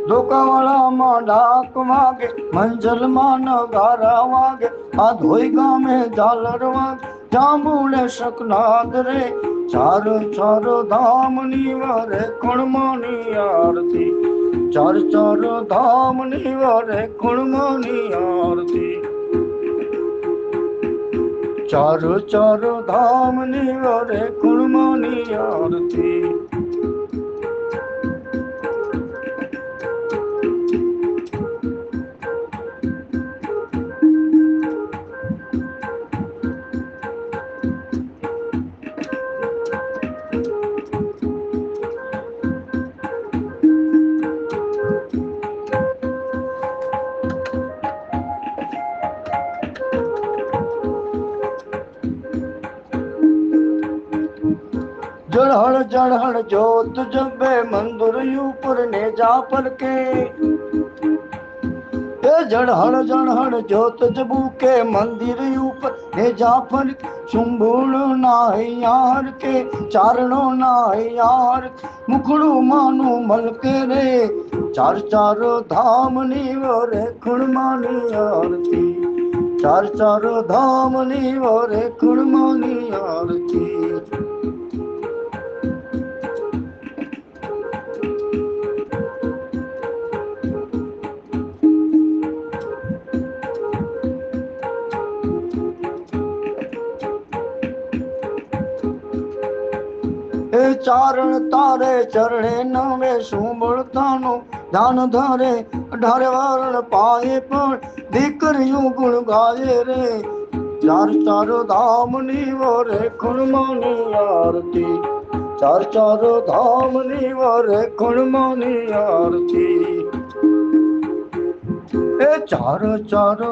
ધોકાવાળામાં ડાક વાગે, મંજલમાં નગારા વાગે, આ ધોઈ ગામે ઝાલર વાગે, જાંબુડે શકનાદ રે, ચાર ચાર ધામની વરે કુણમાની આરતી, ચાર ચાર ધામની વરે કુણમાની આરતી, ચાર ચાર ધામની વરે કુણમાની આરતી. જળહળ જળહળ જોત જબે મંદિર ઉપર ને જા પલકે, એ જળહળ જળહળ જોત જબુ કે મંદિર ઉપર ને જા પલકે, શુંભુણ નાય યાર કે ચારણો નાય યાર, મુખડું માનું મલકે રે, ચાર ચાર ધામની વરે ખુણમાની આરતી, ચાર ચાર ધામની વરે ખુણમાની આરતી. એ ચારણ તારે ચરણે નવે સુંબળતાનું દાન ધારે, અઢારે વારણ પાએ પણ દીકરીયું ગુણ ગાય રે, ચાર ચાર ધામની વરે ખુણમાની આરતી, ચાર ચાર ધામની વરે ખુણમાની આરતી, એ ચાર ચાર